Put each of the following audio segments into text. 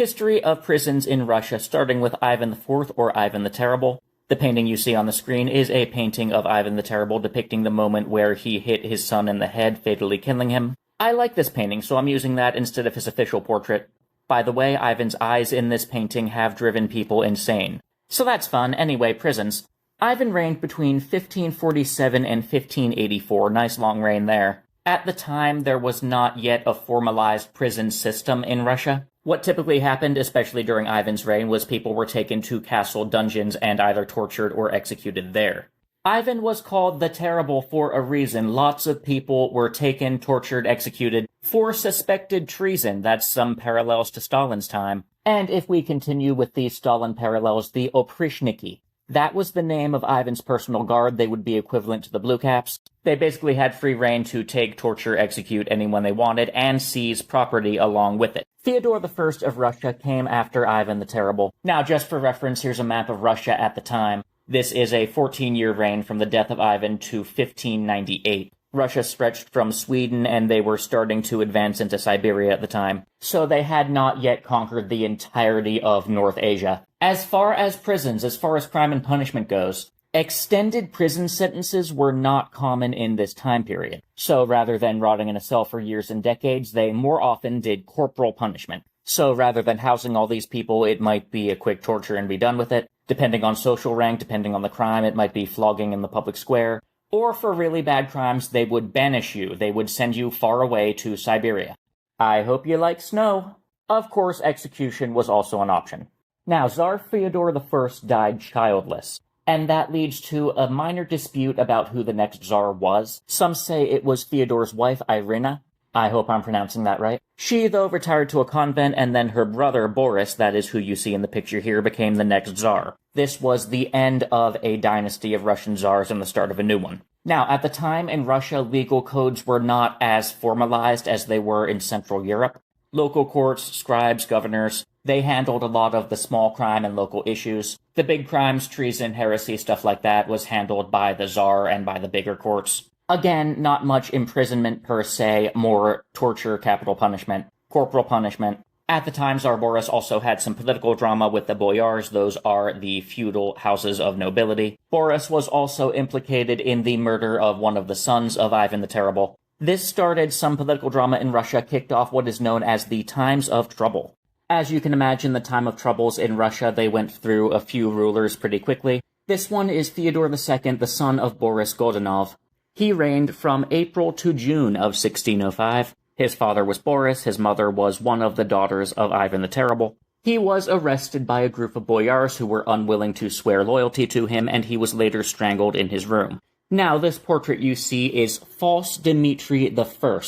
History of prisons in Russia, starting with Ivan IV or Ivan the Terrible. The painting you see on the screen is a painting of Ivan the Terrible depicting the moment where he hit his son in the head, fatally killing him. I like this painting, so I'm using that instead of his official portrait. By the way, Ivan's eyes in this painting have driven people insane. So that's fun. Anyway, prisons. Ivan reigned between 1547 and 1584, nice long reign there. At the time, there was not yet a formalized prison system in Russia. What typically happened, especially during Ivan's reign, was people were taken to castle dungeons and either tortured or executed there. Ivan was called the Terrible for a reason. Lots of people were taken, tortured, executed for suspected treason. That's some parallels to Stalin's time. And if we continue with these Stalin parallels, the Oprichniki. That was the name of Ivan's personal guard. They would be equivalent to the Blue Caps. They basically had free reign to take, torture, execute anyone they wanted, and seize property along with it. Fyodor I of Russia came after Ivan the Terrible. Now, just for reference, here's a map of Russia at the time. This is a 14-year reign from the death of Ivan to 1598. Russia stretched from Sweden, and they were starting to advance into Siberia at the time, so they had not yet conquered the entirety of North Asia. As far as prisons, as far as crime and punishment goes, extended prison sentences were not common in this time period. So rather than rotting in a cell for years and decades, they more often did corporal punishment. So rather than housing all these people, it might be a quick torture and be done with it. Depending on social rank, depending on the crime, it might be flogging in the public square. Or for really bad crimes, they would banish you. They would send you far away to Siberia. I hope you like snow. Of course, execution was also an option. Now, Tsar Fyodor I died childless, and that leads to a minor dispute about who the next Tsar was. Some say it was Fyodor's wife, Irina. I hope I'm pronouncing that right. She, though, retired to a convent, and then her brother, Boris, that is who you see in the picture here, became the next Tsar. This was the end of a dynasty of Russian Tsars and the start of a new one. Now, at the time in Russia, legal codes were not as formalized as they were in Central Europe. Local courts, scribes, governors, they handled a lot of the small crime and local issues. The big crimes, treason, heresy, stuff like that, was handled by the Tsar and by the bigger courts. Again, not much imprisonment per se, more torture, capital punishment, corporal punishment. At the time, Tsar Boris also had some political drama with the boyars. Those are the feudal houses of nobility. Boris was also implicated in the murder of one of the sons of Ivan the Terrible. This started some political drama in Russia, kicked off what is known as the Times of Trouble. As you can imagine, the time of troubles in Russia, they went through a few rulers pretty quickly. This one is Fyodor II, the son of Boris Godunov. He reigned from April to June of 1605. His father was Boris, his mother was one of the daughters of Ivan the Terrible. He was arrested by a group of boyars who were unwilling to swear loyalty to him, and he was later strangled in his room. Now, this portrait you see is False Dmitri I.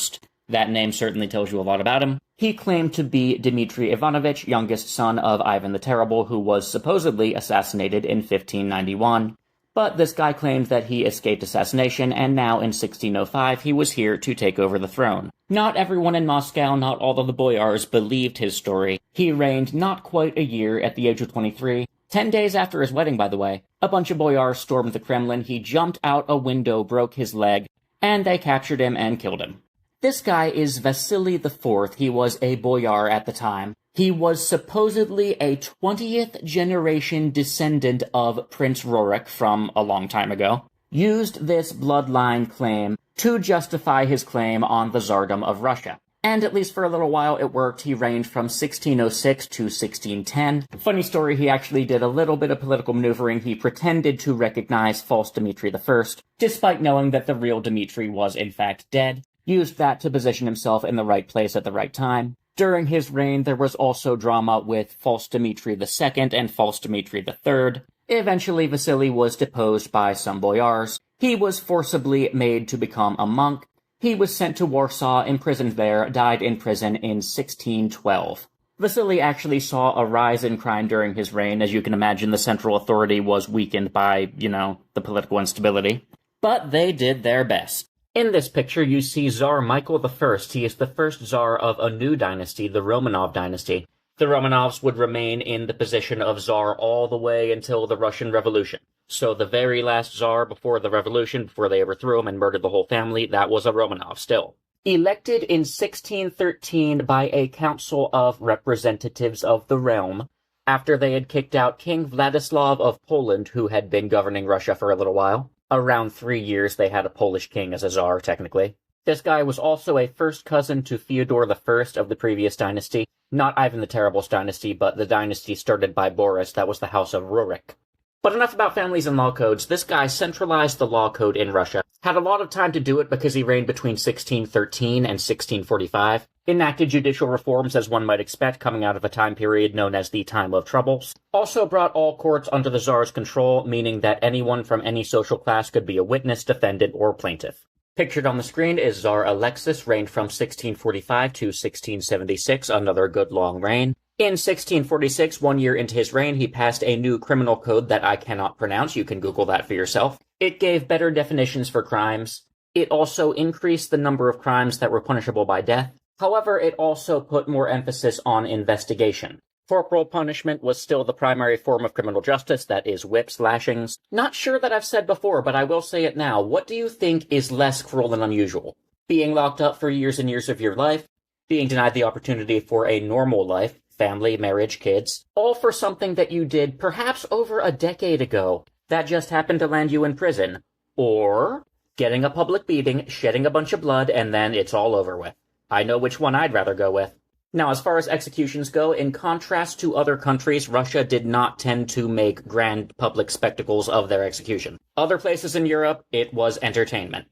That name certainly tells you a lot about him. He claimed to be Dmitri Ivanovich, youngest son of Ivan the Terrible, who was supposedly assassinated in 1591. But this guy claimed that he escaped assassination, and now in 1605 he was here to take over the throne. Not everyone in Moscow, not all of the boyars, believed his story. He reigned not quite a year at the age of 23. 10 days after his wedding, by the way, a bunch of boyars stormed the Kremlin. He jumped out a window, broke his leg, and they captured him and killed him. This guy is Vasily IV. He was a boyar at the time. He was supposedly a 20th generation descendant of Prince Rurik from a long time ago. Used this bloodline claim to justify his claim on the Tsardom of Russia. And at least for a little while it worked. He reigned from 1606 to 1610. Funny story, he actually did a little bit of political maneuvering. He pretended to recognize false Dmitri I, despite knowing that the real Dmitri was in fact dead. Used that to position himself in the right place at the right time. During his reign, there was also drama with false Dmitri II and false Dmitri III. Eventually, Vasily was deposed by some boyars. He was forcibly made to become a monk. He was sent to Warsaw, imprisoned there, died in prison in 1612. Vasily actually saw a rise in crime during his reign. As you can imagine, the central authority was weakened by, the political instability. But they did their best. In this picture, you see Tsar Michael I. He is the first Tsar of a new dynasty, the Romanov dynasty. The Romanovs would remain in the position of Tsar all the way until the Russian Revolution. So the very last Tsar before the Revolution, before they overthrew him and murdered the whole family, that was a Romanov still. Elected in 1613 by a council of representatives of the realm, after they had kicked out King Vladislav of Poland, who had been governing Russia for a little while. Around 3 years they had a Polish king as a czar, technically. This guy was also a first cousin to Fyodor I of the previous dynasty. Not Ivan the Terrible's dynasty, but the dynasty started by Boris, that was the House of Rurik. But enough about families and law codes. This guy centralized the law code in Russia. Had a lot of time to do it because he reigned between 1613 and 1645. Enacted judicial reforms, as one might expect, coming out of a time period known as the Time of Troubles. Also brought all courts under the Tsar's control, meaning that anyone from any social class could be a witness, defendant, or plaintiff. Pictured on the screen is Tsar Alexis, reigned from 1645 to 1676, another good long reign. In 1646, 1 year into his reign, he passed a new criminal code that I cannot pronounce. You can Google that for yourself. It gave better definitions for crimes. It also increased the number of crimes that were punishable by death. However, it also put more emphasis on investigation. Corporal punishment was still the primary form of criminal justice, that is whips, lashings. Not sure that I've said before, but I will say it now. What do you think is less cruel than unusual? Being locked up for years and years of your life? Being denied the opportunity for a normal life? Family, marriage, kids, all for something that you did perhaps over a decade ago that just happened to land you in prison. Or getting a public beating, shedding a bunch of blood, and then it's all over with. I know which one I'd rather go with. Now, as far as executions go, in contrast to other countries, Russia did not tend to make grand public spectacles of their execution. Other places in Europe, it was entertainment.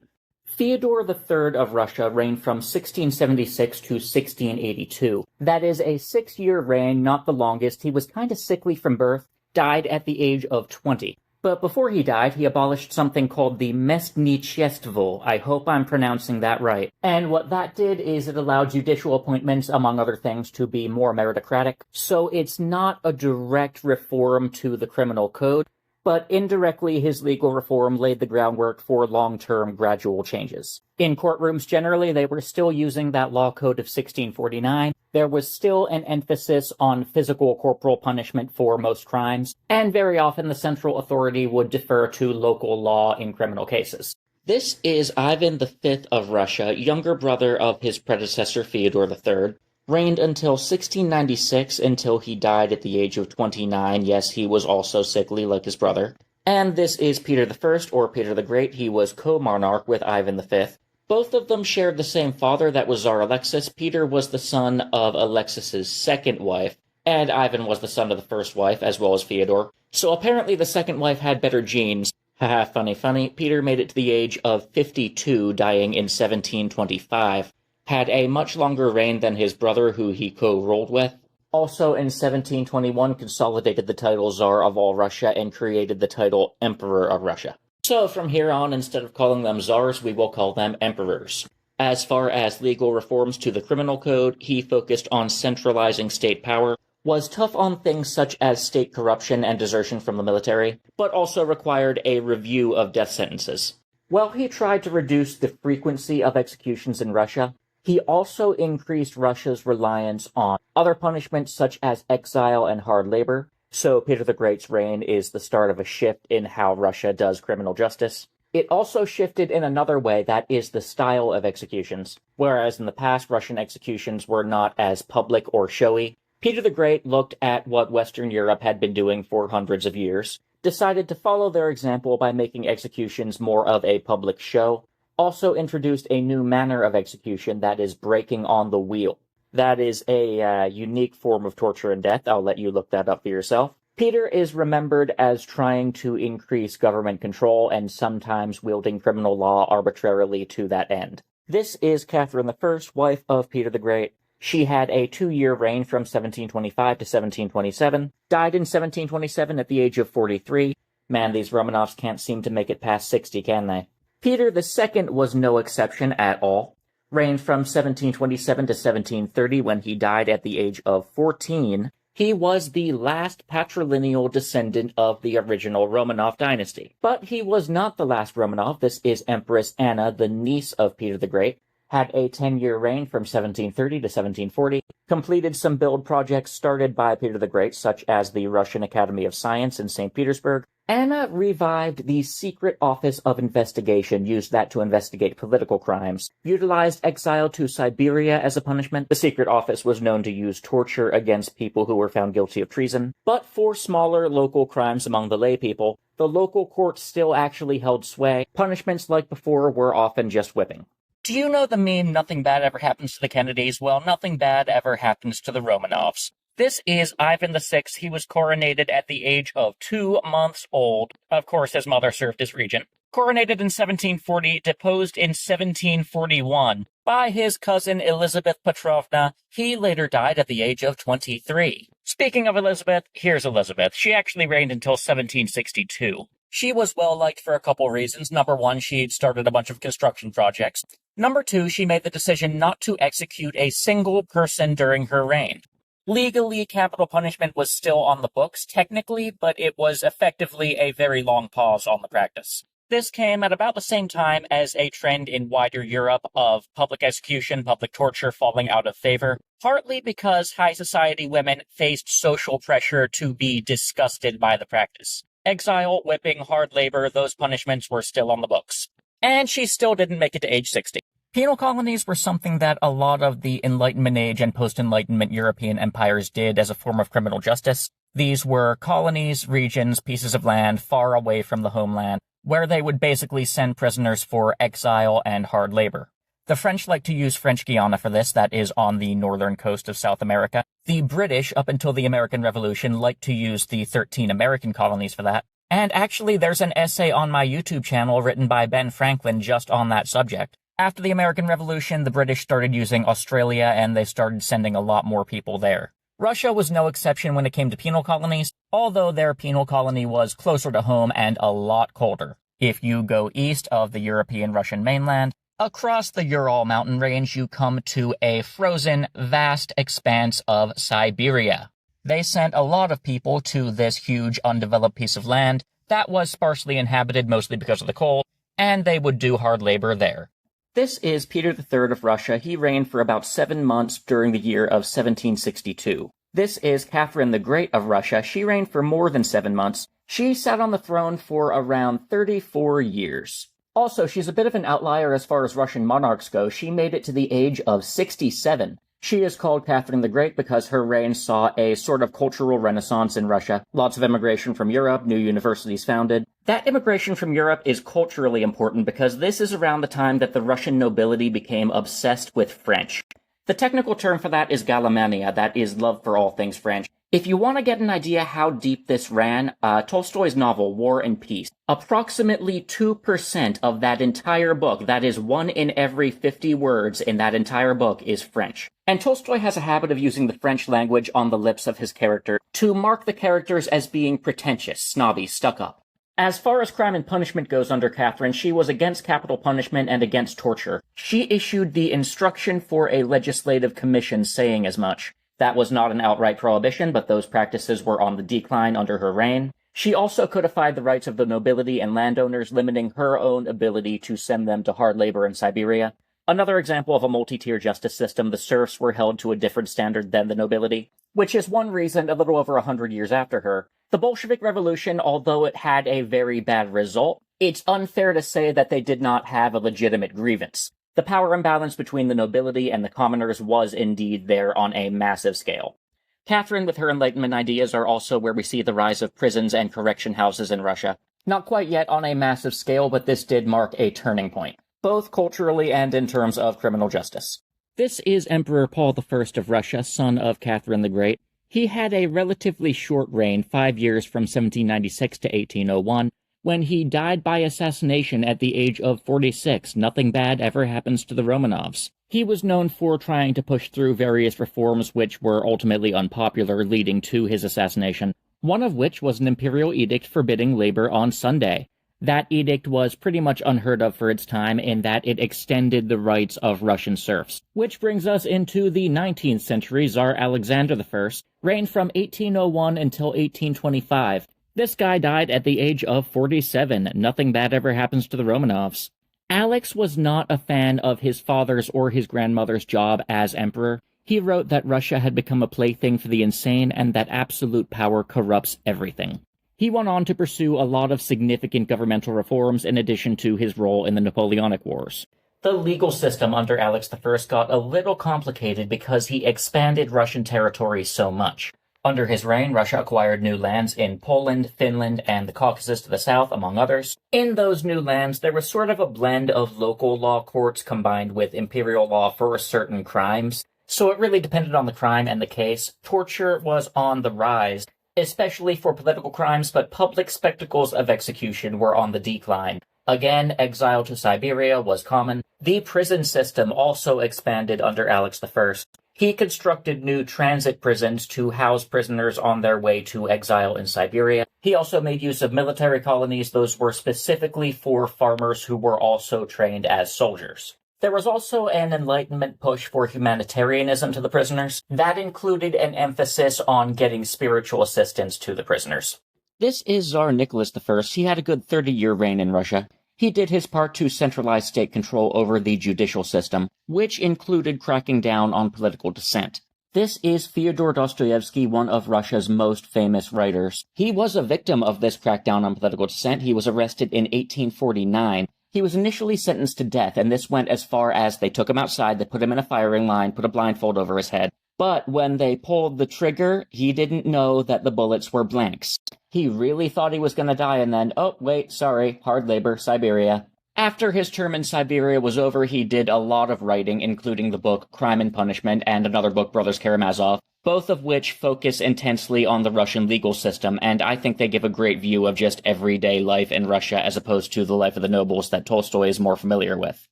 Fyodor III of Russia reigned from 1676 to 1682. That is a 6-year reign, not the longest. He was kind of sickly from birth, died at the age of 20. But before he died, he abolished something called the Mestnichestvo. I hope I'm pronouncing that right. And what that did is it allowed judicial appointments, among other things, to be more meritocratic. So it's not a direct reform to the criminal code, but indirectly his legal reform laid the groundwork for long-term gradual changes. In courtrooms generally, they were still using that law code of 1649. There was still an emphasis on physical corporal punishment for most crimes, and very often the central authority would defer to local law in criminal cases. This is Ivan V of Russia, younger brother of his predecessor Fyodor III. Reigned until 1696, until he died at the age of 29. Yes, he was also sickly like his brother. And this is Peter I, or Peter the Great. He was co-monarch with Ivan V. Both of them shared the same father, that was Tsar Alexis. Peter was the son of Alexis's second wife, and Ivan was the son of the first wife, as well as Fyodor. So apparently the second wife had better genes. Haha, funny. Peter made it to the age of 52, dying in 1725. Had a much longer reign than his brother, who he co-ruled with. Also in 1721 consolidated the title Tsar of all Russia and created the title Emperor of Russia. So from here on, instead of calling them Tsars, we will call them emperors. As far as legal reforms to the criminal code, he focused on centralizing state power, was tough on things such as state corruption and desertion from the military, but also required a review of death sentences. While he tried to reduce the frequency of executions in Russia, he also increased Russia's reliance on other punishments such as exile and hard labor. So Peter the Great's reign is the start of a shift in how Russia does criminal justice. It also shifted in another way, that is the style of executions. Whereas in the past, Russian executions were not as public or showy, Peter the Great looked at what Western Europe had been doing for hundreds of years, decided to follow their example by making executions more of a public show, also introduced a new manner of execution, that is breaking on the wheel. That is a unique form of torture and death. I'll let you look that up for yourself. Peter is remembered as trying to increase government control and sometimes wielding criminal law arbitrarily to that end. This is Catherine I, wife of Peter the Great. She had a 2-year reign from 1725 to 1727, died in 1727 at the age of 43. Man, these Romanovs can't seem to make it past 60, can they? Peter II was no exception at all. Reigned from 1727 to 1730 when he died at the age of 14. He was the last patrilineal descendant of the original Romanov dynasty. But he was not the last Romanov. This is Empress Anna, the niece of Peter the Great. had a 10-year reign from 1730 to 1740, completed some build projects started by Peter the Great, such as the Russian Academy of Science in St. Petersburg, and revived the Secret Office of Investigation, used that to investigate political crimes, utilized exile to Siberia as a punishment. The Secret Office was known to use torture against people who were found guilty of treason, but for smaller local crimes among the lay people, the local courts still actually held sway. Punishments like before were often just whipping. Do you know the meme, nothing bad ever happens to the Kennedys? Well, nothing bad ever happens to the Romanovs. This is Ivan VI. He was coronated at the age of 2 months old. Of course, his mother served as regent. Coronated in 1740, deposed in 1741 by his cousin Elizabeth Petrovna. He later died at the age of 23. Speaking of Elizabeth, here's Elizabeth. She actually reigned until 1762. She was well-liked for a couple reasons. Number one, she'd started a bunch of construction projects. Number two, she made the decision not to execute a single person during her reign. Legally, capital punishment was still on the books, technically, but it was effectively a very long pause on the practice. This came at about the same time as a trend in wider Europe of public execution, public torture falling out of favor, partly because high society women faced social pressure to be disgusted by the practice. Exile, whipping, hard labor, those punishments were still on the books. And she still didn't make it to age 60. Penal colonies were something that a lot of the Enlightenment age and post-Enlightenment European empires did as a form of criminal justice. These were colonies, regions, pieces of land far away from the homeland, where they would basically send prisoners for exile and hard labor. The French like to use French Guiana for this, that is on the northern coast of South America. The British, up until the American Revolution, liked to use the 13 American colonies for that. And actually, there's an essay on my YouTube channel written by Ben Franklin just on that subject. After the American Revolution, the British started using Australia, and they started sending a lot more people there. Russia was no exception when it came to penal colonies, although their penal colony was closer to home and a lot colder. If you go east of the European Russian mainland, across the Ural mountain range, you come to a frozen, vast expanse of Siberia. They sent a lot of people to this huge, undeveloped piece of land that was sparsely inhabited, mostly because of the cold, and they would do hard labor there. This is Peter III of Russia. He reigned for about 7 months during the year of 1762. This is Catherine the Great of Russia. She reigned for more than 7 months. She sat on the throne for around 34 years. Also, she's a bit of an outlier as far as Russian monarchs go. She made it to the age of 67. She is called Catherine the Great because her reign saw a sort of cultural renaissance in Russia. Lots of immigration from Europe, new universities founded. That immigration from Europe is culturally important because this is around the time that the Russian nobility became obsessed with French. The technical term for that is galomania, that is love for all things French. If you want to get an idea how deep this ran, Tolstoy's novel, War and Peace, approximately 2% of that entire book, that is 1 in every 50 words in that entire book, is French. And Tolstoy has a habit of using the French language on the lips of his character to mark the characters as being pretentious, snobby, stuck-up. As far as crime and punishment goes under Catherine, she was against capital punishment and against torture. She issued the instruction for a legislative commission saying as much. That was not an outright prohibition, but those practices were on the decline under her reign. She also codified the rights of the nobility and landowners, limiting her own ability to send them to hard labor in Siberia. Another example of a multi-tier justice system, the serfs were held to a different standard than the nobility, which is one reason, a little over 100 years after her, the Bolshevik Revolution, although it had a very bad result, it's unfair to say that they did not have a legitimate grievance. The power imbalance between the nobility and the commoners was indeed there on a massive scale. Catherine, with her Enlightenment ideas, are also where we see the rise of prisons and correction houses in Russia. Not quite yet on a massive scale, but this did mark a turning point, both culturally and in terms of criminal justice. This is Emperor Paul I of Russia, son of Catherine the Great. He had a relatively short reign, 5 years from 1796 to 1801, when he died by assassination at the age of 46. Nothing bad ever happens to the Romanovs. He was known for trying to push through various reforms which were ultimately unpopular, leading to his assassination, one of which was an imperial edict forbidding labor on Sunday. That edict was pretty much unheard of for its time in that it extended the rights of Russian serfs. Which brings us into the 19th century. Tsar Alexander I reigned from 1801 until 1825. This guy died at the age of 47. Nothing bad ever happens to the Romanovs. Alex was not a fan of his father's or his grandmother's job as emperor. He wrote that Russia had become a plaything for the insane and that absolute power corrupts everything. He went on to pursue a lot of significant governmental reforms in addition to his role in the Napoleonic Wars. The legal system under Alex I got a little complicated because he expanded Russian territory so much. Under his reign, Russia acquired new lands in Poland, Finland, and the Caucasus to the south, among others. In those new lands, there was sort of a blend of local law courts combined with imperial law for certain crimes, so it really depended on the crime and the case. Torture was on the rise, especially for political crimes, but public spectacles of execution were on the decline. Again, exile to Siberia was common. The prison system also expanded under Alex I. He constructed new transit prisons to house prisoners on their way to exile in Siberia. He also made use of military colonies. Those were specifically for farmers who were also trained as soldiers. There was also an Enlightenment push for humanitarianism to the prisoners. That included an emphasis on getting spiritual assistance to the prisoners. This is Tsar Nicholas I. He had a good 30-year reign in Russia. He did his part to centralize state control over the judicial system, which included cracking down on political dissent. This is Fyodor Dostoevsky, one of Russia's most famous writers. He was a victim of this crackdown on political dissent. He was arrested in 1849. He was initially sentenced to death, and this went as far as they took him outside, they put him in a firing line, put a blindfold over his head. But when they pulled the trigger, he didn't know that the bullets were blanks. He really thought he was going to die, and then, oh, wait, sorry, hard labor, Siberia. After his term in Siberia was over, he did a lot of writing, including the book Crime and Punishment and another book, Brothers Karamazov, both of which focus intensely on the Russian legal system, and I think they give a great view of just everyday life in Russia as opposed to the life of the nobles that Tolstoy is more familiar with.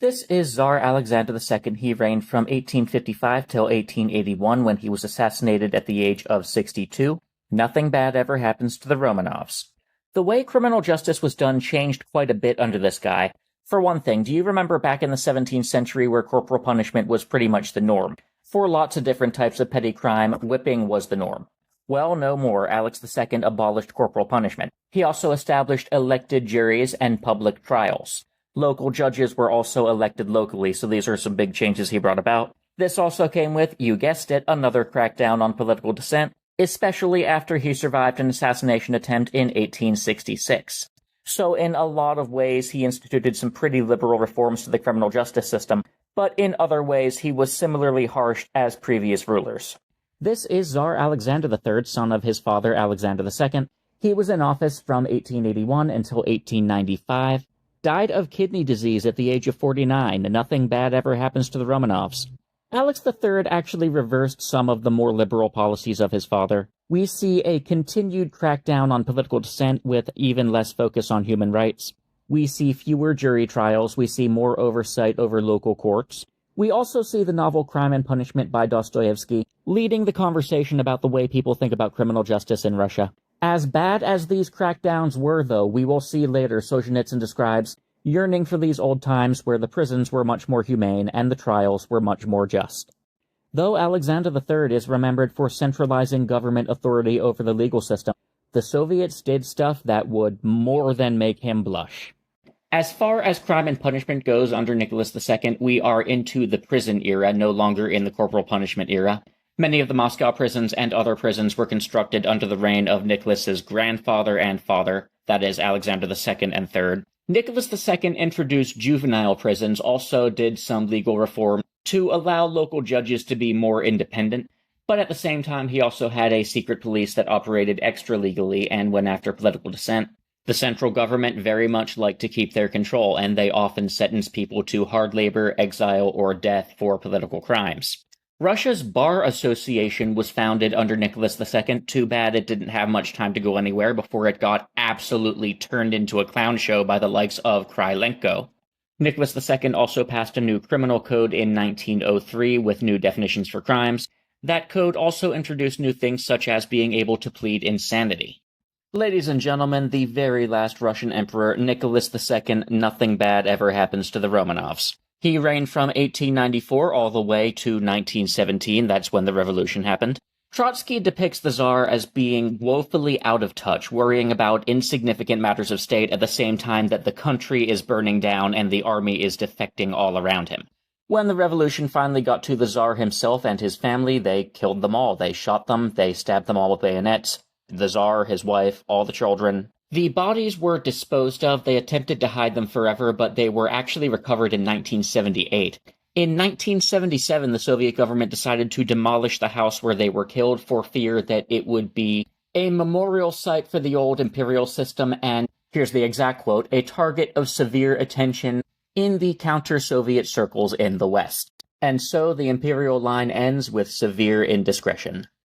This is Tsar Alexander II. He reigned from 1855 till 1881 when he was assassinated at the age of 62. Nothing bad ever happens to the Romanovs. The way criminal justice was done changed quite a bit under this guy. For one thing, do you remember back in the 17th century where corporal punishment was pretty much the norm? For lots of different types of petty crime, whipping was the norm. Well, no more. Alex II abolished corporal punishment. He also established elected juries and public trials. Local judges were also elected locally, so these are some big changes he brought about. This also came with, you guessed it, another crackdown on political dissent, especially after he survived an assassination attempt in 1866. So in a lot of ways, he instituted some pretty liberal reforms to the criminal justice system, but in other ways, he was similarly harsh as previous rulers. This is Tsar Alexander III, son of his father Alexander II. He was in office from 1881 until 1895. Died of kidney disease at the age of 49. Nothing bad ever happens to the Romanovs. Alex III actually reversed some of the more liberal policies of his father. We see a continued crackdown on political dissent with even less focus on human rights. We see fewer jury trials. We see more oversight over local courts. We also see the novel Crime and Punishment by Dostoevsky leading the conversation about the way people think about criminal justice in Russia. As bad as these crackdowns were, though, we will see later Solzhenitsyn describes yearning for these old times where the prisons were much more humane and the trials were much more just. Though Alexander III is remembered for centralizing government authority over the legal system, the Soviets did stuff that would more than make him blush. As far as Crime and Punishment goes under Nicholas II, we are into the prison era, no longer in the corporal punishment era. Many of the Moscow prisons and other prisons were constructed under the reign of Nicholas's grandfather and father, that is, Alexander II and III. Nicholas II introduced juvenile prisons, also did some legal reform to allow local judges to be more independent, but at the same time he also had a secret police that operated extra-legally and went after political dissent. The central government very much liked to keep their control, and they often sentenced people to hard labor, exile, or death for political crimes. Russia's Bar Association was founded under Nicholas II. Too bad it didn't have much time to go anywhere before it got absolutely turned into a clown show by the likes of Krylenko. Nicholas II also passed a new criminal code in 1903 with new definitions for crimes. That code also introduced new things such as being able to plead insanity. Ladies and gentlemen, the very last Russian emperor, Nicholas II, nothing bad ever happens to the Romanovs. He reigned from 1894 all the way to 1917, that's when the revolution happened. Trotsky depicts the Tsar as being woefully out of touch, worrying about insignificant matters of state at the same time that the country is burning down and the army is defecting all around him. When the revolution finally got to the Tsar himself and his family, they killed them all. They shot them, they stabbed them all with bayonets. The Tsar, his wife, all the children. The bodies were disposed of. They attempted to hide them forever, but they were actually recovered in 1978. In 1977, the Soviet government decided to demolish the house where they were killed for fear that it would be a memorial site for the old imperial system and, here's the exact quote, a target of severe attention in the counter-Soviet circles in the West. And so the imperial line ends with severe indiscretion.